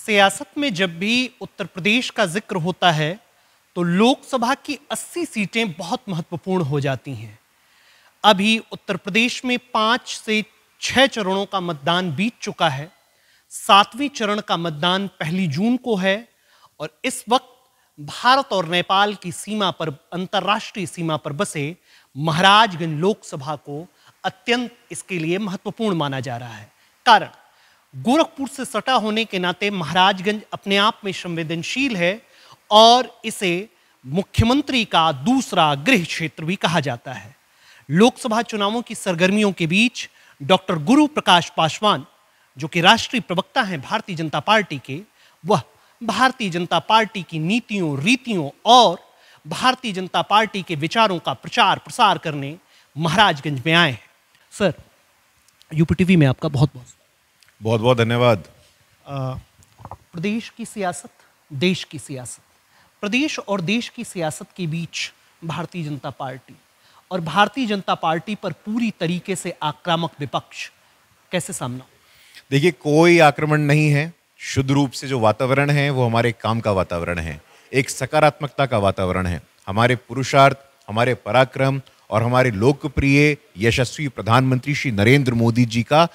सियासत में जब भी उत्तर प्रदेश का जिक्र होता है तो लोकसभा की 80 सीटें बहुत महत्वपूर्ण हो जाती हैं। अभी उत्तर प्रदेश में 5 से 6 चरणों का मतदान बीत चुका है। 7वें चरण का मतदान 1 जून को है और इस वक्त भारत और नेपाल की सीमा पर, अंतर्राष्ट्रीय सीमा पर बसे महाराजगंज लोकसभा को अत्यंत इसके लिए महत्वपूर्ण माना जा रहा है। कारण गोरखपुर से सटा होने के नाते महाराजगंज अपने आप में संवेदनशील है और इसे मुख्यमंत्री का दूसरा गृह क्षेत्र भी कहा जाता है। लोकसभा चुनावों की सरगर्मियों के बीच डॉक्टर गुरु प्रकाश पासवान, जो कि राष्ट्रीय प्रवक्ता हैं भारतीय जनता पार्टी के, वह भारतीय जनता पार्टी की नीतियों, रीतियों और भारतीय जनता पार्टी के विचारों का प्रचार प्रसार करने महाराजगंज में आए हैं। सर, यूपी टीवी में आपका बहुत बहुत धन्यवाद। प्रदेश की सियासत, देश की सियासत, प्रदेश और देश की सियासत के बीच भारतीय जनता पार्टी और भारतीय जनता पार्टी पर पूरी तरीके से आक्रामक विपक्ष, कैसे सामना? देखिए, कोई आक्रमण नहीं है। शुद्ध रूप से जो वातावरण है वो हमारे काम का वातावरण है, एक सकारात्मकता का वातावरण है। हमारे पुरुषार्थ, हमारे पराक्रम और हमारे लोकप्रिय यशस्वी प्रधानमंत्री श्री नरेंद्र मोदी जी का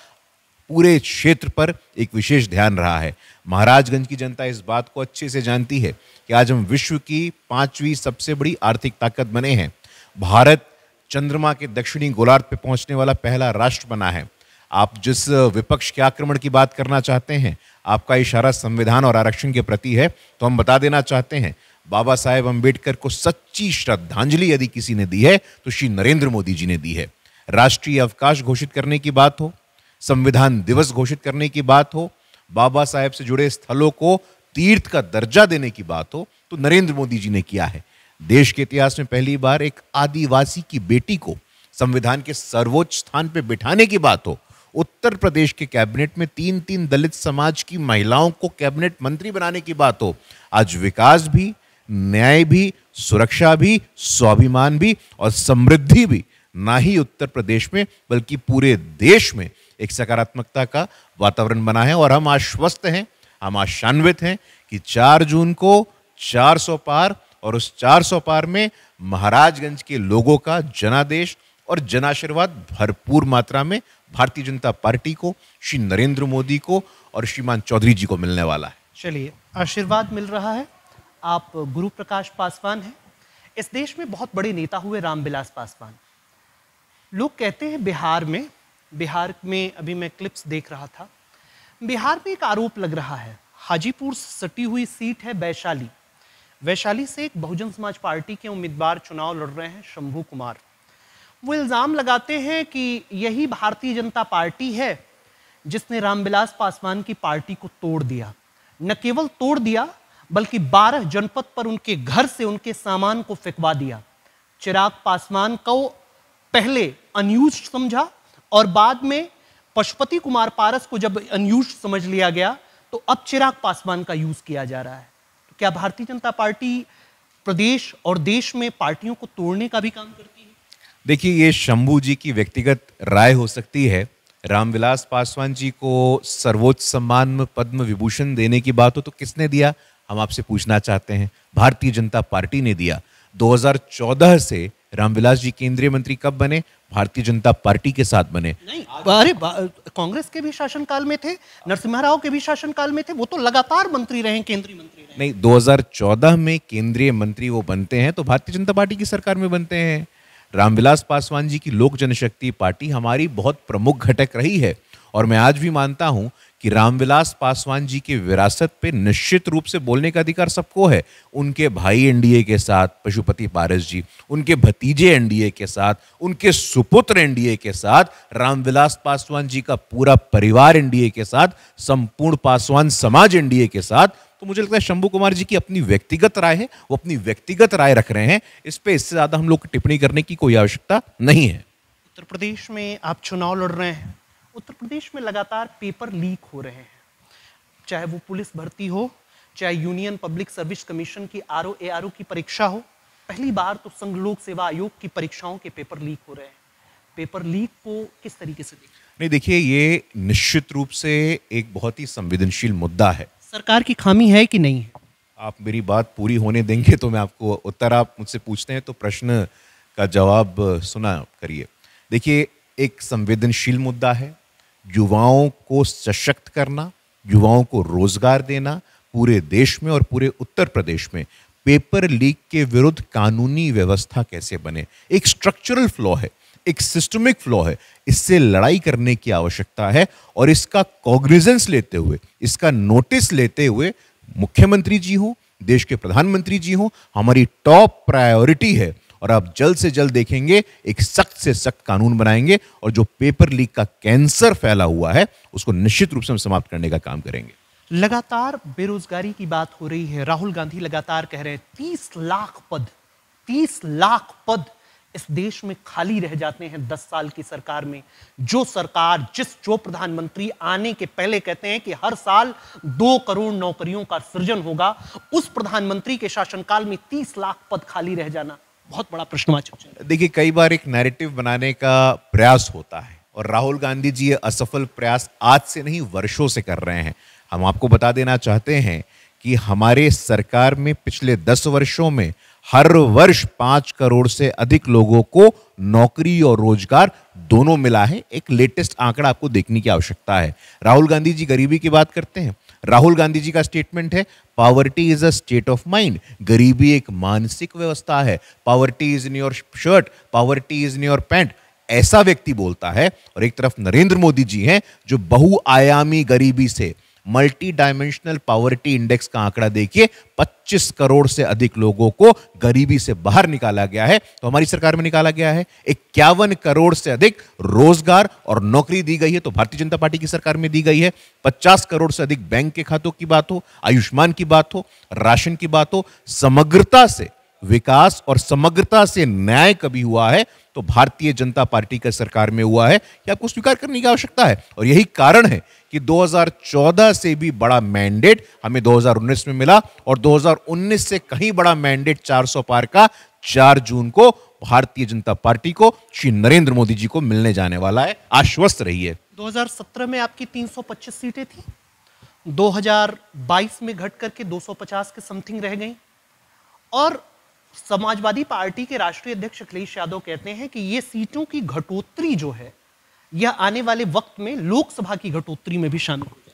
पूरे क्षेत्र पर एक विशेष ध्यान रहा है। महाराजगंज की जनता इस बात को अच्छे से जानती है कि आज हम विश्व की 5वीं सबसे बड़ी आर्थिक ताकत बने हैं। भारत चंद्रमा के दक्षिणी गोलार्ध पे पहुंचने वाला पहला राष्ट्र बना है। आप जिस विपक्ष के आक्रमण की बात करना चाहते हैं, आपका इशारा संविधान और आरक्षण के प्रति है, तो हम बता देना चाहते हैं, बाबा साहेब अंबेडकर को सच्ची श्रद्धांजलि यदि किसी ने दी है तो श्री नरेंद्र मोदी जी ने दी है। राष्ट्रीय अवकाश घोषित करने की बात हो, संविधान दिवस घोषित करने की बात हो, बाबा साहेब से जुड़े स्थलों को तीर्थ का दर्जा देने की बात हो, तो नरेंद्र मोदी जी ने किया है। देश के इतिहास में पहली बार एक आदिवासी की बेटी को संविधान के सर्वोच्च स्थान पर बिठाने की बात हो, उत्तर प्रदेश के कैबिनेट में 3 दलित समाज की महिलाओं को कैबिनेट मंत्री बनाने की बात हो, आज विकास भी, न्याय भी, सुरक्षा भी, स्वाभिमान भी और समृद्धि भी ना ही उत्तर प्रदेश में बल्कि पूरे देश में एक सकारात्मकता का वातावरण बना है। और हम आश्वस्त हैं, हम आशान्वित हैं कि 4 जून को 400 पार और उस 400 पार में महाराजगंज के लोगों का जनादेश और जनाशीर्वाद भरपूर मात्रा में भारतीय जनता पार्टी को, श्री नरेंद्र मोदी को और श्रीमान चौधरी जी को मिलने वाला है। चलिए, आशीर्वाद मिल रहा है। आप गुरु प्रकाश पासवान हैं। इस देश में बहुत बड़े नेता हुए रामविलास पासवान। लोग कहते हैं बिहार में अभी मैं क्लिप्स देख रहा था, बिहार में एक आरोप लग रहा है। हाजीपुर से सटी हुई सीट है वैशाली से एक बहुजन समाज पार्टी के उम्मीदवार चुनाव लड़ रहे हैं, शंभू कुमार। वो इल्जाम लगाते हैं कि यही भारतीय जनता पार्टी है जिसने रामविलास पासवान की पार्टी को तोड़ दिया। न केवल तोड़ दिया बल्कि 12 जनपद पर उनके घर से उनके सामान को फेंकवा दिया। चिराग पासवान को पहले अनयूज समझा और बाद में पशुपति कुमार पारस को जब अनयूज समझ लिया गया तो अब चिराग पासवान का यूज किया जा रहा है। तो क्या भारतीय जनता पार्टी प्रदेश और देश में पार्टियों को तोड़ने का भी काम करती है? देखिए, ये शंभू जी की व्यक्तिगत राय हो सकती है। रामविलास पासवान जी को सर्वोच्च सम्मान पद्म विभूषण देने की बात हो तो किसने दिया, हम आपसे पूछना चाहते हैं। भारतीय जनता पार्टी ने दिया। 2014 से रामविलास जी केंद्रीय मंत्री कब बने? भारतीय जनता पार्टी के साथ बने। नहीं, अरे कांग्रेस के भी शासनकाल में थे, नरसिम्हा राव के भी शासनकाल में थे, वो तो लगातार मंत्री रहे, केंद्रीय मंत्री रहे। नहीं, 2014 में केंद्रीय मंत्री वो बनते हैं तो भारतीय जनता पार्टी की सरकार में बनते हैं। रामविलास पासवान जी की लोक जनशक्ति पार्टी हमारी बहुत प्रमुख घटक रही है और मैं आज भी मानता हूं कि रामविलास पासवान जी के विरासत पे निश्चित रूप से बोलने का अधिकार सबको है। उनके भाई एनडीए के साथ पशुपति पारस जी, उनके भतीजे एनडीए के साथ, उनके सुपुत्र एनडीए के साथ, रामविलास पासवान जी का पूरा परिवार एनडीए के साथ, संपूर्ण पासवान समाज एनडीए के साथ। तो मुझे लगता है शंभू कुमार जी की अपनी व्यक्तिगत राय है, वो अपनी व्यक्तिगत राय रख रहे हैं। इस पे इससे ज्यादा हम लोग टिप्पणी करने की कोई आवश्यकता नहीं है। उत्तर प्रदेश में आप चुनाव लड़ रहे हैं। उत्तर प्रदेश में लगातार पेपर लीक हो रहे हैं, चाहे वो पुलिस भर्ती हो, चाहे यूनियन पब्लिक सर्विस कमीशन की आरओ एआरओ की परीक्षा हो। पहली बार तो संघ लोक सेवा आयोग की परीक्षाओं के पेपर लीक हो रहे हैं। पेपर लीक को किस तरीके से देखते हैं? नहीं, देखिए, ये निश्चित रूप से एक बहुत ही संवेदनशील मुद्दा है। सरकार की खामी है कि नहीं है? आप मेरी बात पूरी होने देंगे तो मैं आपको उत्तर, आप मुझसे पूछते हैं तो प्रश्न का जवाब सुना करिए। देखिए, एक संवेदनशील मुद्दा है। युवाओं को सशक्त करना, युवाओं को रोजगार देना, पूरे देश में और पूरे उत्तर प्रदेश में पेपर लीक के विरुद्ध कानूनी व्यवस्था कैसे बने, एक स्ट्रक्चरल फ्लॉ है, एक सिस्टमिक फ्लॉ है। इससे लड़ाई करने की आवश्यकता है और इसका कॉग्निजेंस लेते हुए, इसका नोटिस लेते हुए मुख्यमंत्री जी हो, देश के प्रधानमंत्री जी हो, हमारी टॉप प्रायोरिटी है और आप जल्द से जल्द देखेंगे एक सख्त से सख्त कानून बनाएंगे और जो पेपर लीक का कैंसर फैला हुआ है उसको निश्चित रूप से हम समाप्त करने का काम करेंगे। लगातार बेरोजगारी की बात हो रही है। राहुल गांधी लगातार कह रहे हैं 30 लाख पद इस देश में खाली रह जाते हैं 10 साल की सरकार में। जो प्रधानमंत्री आने के पहले कहते हैं कि हर साल 2 करोड़ नौकरियों का सृजन होगा, उस प्रधानमंत्री के शासनकाल में 30 लाख पद खाली रह जाना बहुत बड़ा प्रश्नवाचक है। देखिए, कई बार एक नैरेटिव बनाने का प्रयास होता है और राहुल गांधी जी ये असफल प्रयास आज से नहीं वर्षों से कर रहे हैं। हम आपको बता देना चाहते हैं कि हमारे सरकार में पिछले 10 वर्षों में हर वर्ष 5 करोड़ से अधिक लोगों को नौकरी और रोजगार दोनों मिला है। एक लेटेस्ट आंकड़ा आपको देखने की आवश्यकता है। राहुल गांधी जी गरीबी की बात करते हैं। राहुल गांधी जी का स्टेटमेंट है, poverty is a state of mind. गरीबी एक मानसिक व्यवस्था है। Poverty is in your shirt, poverty is in your pant, ऐसा व्यक्ति बोलता है। और एक तरफ नरेंद्र मोदी जी हैं जो बहुआयामी गरीबी से, मल्टी डायमेंशनल पॉवर्टी इंडेक्स का आंकड़ा देखिए, 25 करोड़ से अधिक लोगों को गरीबी से बाहर निकाला गया है। तो हमारी सरकार में निकाला गया है। 51 करोड़ से अधिक रोजगार और नौकरी दी गई है, तो भारतीय जनता पार्टी की सरकार में दी गई है। 50 करोड़ से अधिक बैंक के खातों की बात हो, आयुष्मान की बात हो, राशन की बात हो, समग्रता से विकास और समग्रता से न्याय कभी हुआ है तो भारतीय जनता पार्टी की सरकार में हुआ है। कि आपको स्वीकार करने की आवश्यकता है। और यही कारण है कि 2014 से भी बड़ा मैंडेट हमें 2019 में मिला और 2019 से कहीं बड़ा मैंडेट 400 पार का 4 जून को भारतीय जनता पार्टी को, श्री नरेंद्र मोदी जी को मिलने जाने वाला है। आश्वस्त रहिए। 2017 में आपकी 325 सीटें थी, 2022 में घट करके 250 के समथिंग रह गई। और समाजवादी पार्टी के राष्ट्रीय अध्यक्ष अखिलेश यादव कहते हैं कि यह सीटों की घटोत्तरी जो है यह आने वाले वक्त में लोकसभा की घटोत्तरी में भी शामिल हो जाए।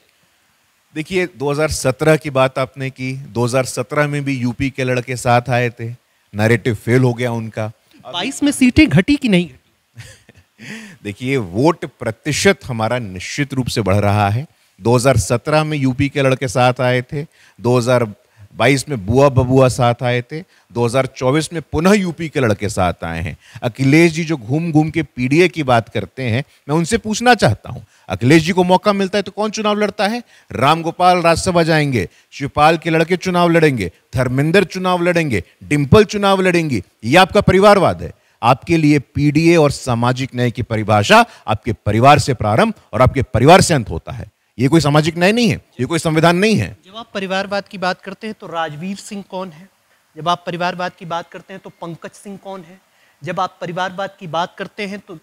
देखिए, 2017 की बात आपने की, 2017 में भी यूपी के लड़के साथ आए थे, नैरेटिव फेल हो गया उनका। 22 में सीटें घटी कि नहीं घटी? देखिए, वोट प्रतिशत हमारा निश्चित रूप से बढ़ रहा है। 2017 में यूपी के लड़के साथ आए थे, 2022 में बुआ बबुआ साथ आए थे, 2024 में पुनः यूपी के लड़के साथ आए हैं। अखिलेश जी जो घूम घूम के पीडीए की बात करते हैं, मैं उनसे पूछना चाहता हूं, अखिलेश जी को मौका मिलता है तो कौन चुनाव लड़ता है? रामगोपाल राज्यसभा जाएंगे, शिवपाल के लड़के चुनाव लड़ेंगे, धर्मेंद्र चुनाव लड़ेंगे, डिंपल चुनाव लड़ेंगी। यह आपका परिवारवाद है। आपके लिए पीडीए और सामाजिक न्याय की परिभाषा आपके परिवार से प्रारंभ और आपके परिवार से अंत होता है। ये कोई सामाजिक न्याय नहीं है, ये कोई संविधान नहीं है। जब आप परिवारवाद की बात करते हैं तो राजवीर सिंह कौन है? जब आप परिवारवाद की बात करते हैं तो पंकज सिंह कौन है? जब आप परिवारवाद की बात करते हैं तो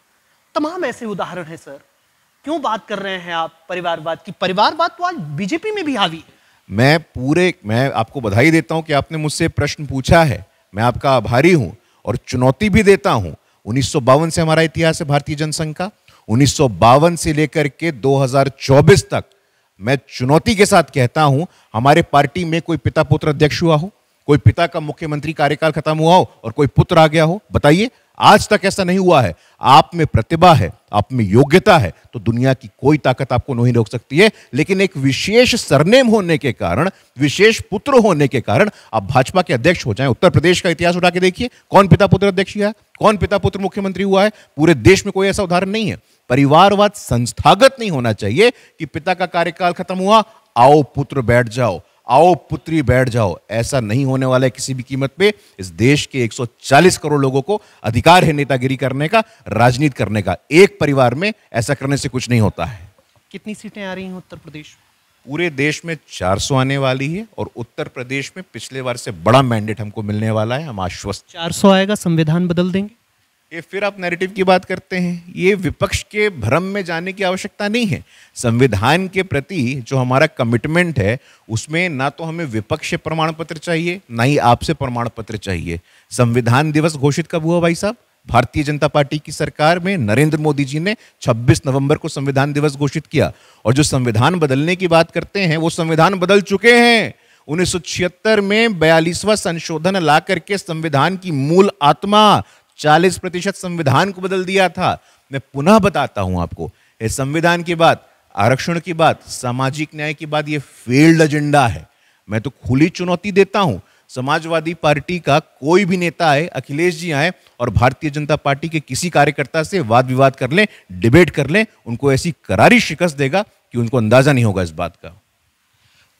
तमाम ऐसे उदाहरण हैं। सर, क्यों बात कर रहे हैं आप परिवारवाद की? परिवारवाद तो आज बीजेपी में भी हावी है। मैं आपको बधाई देता हूं कि आपने मुझसे प्रश्न पूछा है। मैं आपका आभारी हूं और चुनौती भी देता हूं। 1952 से हमारा इतिहास है भारतीय जनसंघ का। 1952 से लेकर के 2024 तक मैं चुनौती के साथ कहता हूं, हमारे पार्टी में कोई पिता पुत्र अध्यक्ष हुआ हो, कोई पिता का मुख्यमंत्री कार्यकाल खत्म हुआ हो और कोई पुत्र आ गया हो? बताइए, आज तक ऐसा नहीं हुआ है। आप में प्रतिभा है, आप में योग्यता है, तो दुनिया की कोई ताकत आपको नहीं रोक सकती है। लेकिन एक विशेष सरनेम होने के कारण, विशेष पुत्र होने के कारण आप भाजपा के अध्यक्ष हो जाएं। उत्तर प्रदेश का इतिहास उठा के देखिए, कौन पिता पुत्र अध्यक्ष हुआ है, कौन पिता पुत्र मुख्यमंत्री हुआ है? पूरे देश में कोई ऐसा उदाहरण नहीं है। परिवारवाद संस्थागत नहीं होना चाहिए कि पिता का कार्यकाल खत्म हुआ, आओ पुत्र बैठ जाओ, आओ पुत्री बैठ जाओ। ऐसा नहीं होने वाला है किसी भी कीमत पे। इस देश के 140 करोड़ लोगों को अधिकार है नेतागिरी करने का, राजनीति करने का। एक परिवार में ऐसा करने से कुछ नहीं होता है। कितनी सीटें आ रही हैं उत्तर प्रदेश? पूरे देश में 400 आने वाली है और उत्तर प्रदेश में पिछले बार से बड़ा मैंडेट हमको मिलने वाला है। हम आश्वस्त। 400 आएगा, संविधान बदल देंगे? कि फिर आप नैरेटिव की बात करते हैं। ये विपक्ष के भ्रम में जाने की आवश्यकता नहीं है। संविधान के प्रति जो हमारा कमिटमेंट है उसमें ना तो हमें विपक्ष से प्रमाण पत्र चाहिए, ना ही आपसे प्रमाण पत्र चाहिए। संविधान दिवस घोषित कब हुआ भाई साहब? भारतीय जनता पार्टी की सरकार में नरेंद्र मोदी जी ने 26 नवंबर को संविधान दिवस घोषित किया। और जो संविधान बदलने की बात करते हैं वो संविधान बदल चुके हैं। 1976 में 42वां संशोधन ला करके संविधान की मूल आत्मा 40% संविधान को बदल दिया था। मैं पुनः बताता हूं आपको, ये संविधान की बात, आरक्षण की बात, सामाजिक न्याय की बात, ये फेल्ड एजेंडा है। मैं तो खुली चुनौती देता हूं, समाजवादी पार्टी का कोई भी नेता आए, अखिलेश जी आए और भारतीय जनता पार्टी के किसी कार्यकर्ता से वाद विवाद कर लें, डिबेट कर लें, उनको ऐसी करारी शिकस्त देगा कि उनको अंदाजा नहीं होगा इस बात का।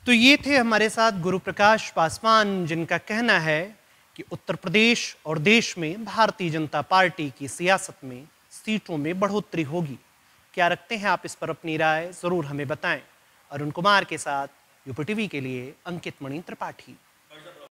तो ये थे हमारे साथ गुरु प्रकाश पासवान, जिनका कहना है कि उत्तर प्रदेश और देश में भारतीय जनता पार्टी की सियासत में सीटों में बढ़ोतरी होगी। क्या रखते हैं आप इस पर अपनी राय? जरूर हमें बताएं। अरुण कुमार के साथ यूपी टीवी के लिए अंकित मणि त्रिपाठी।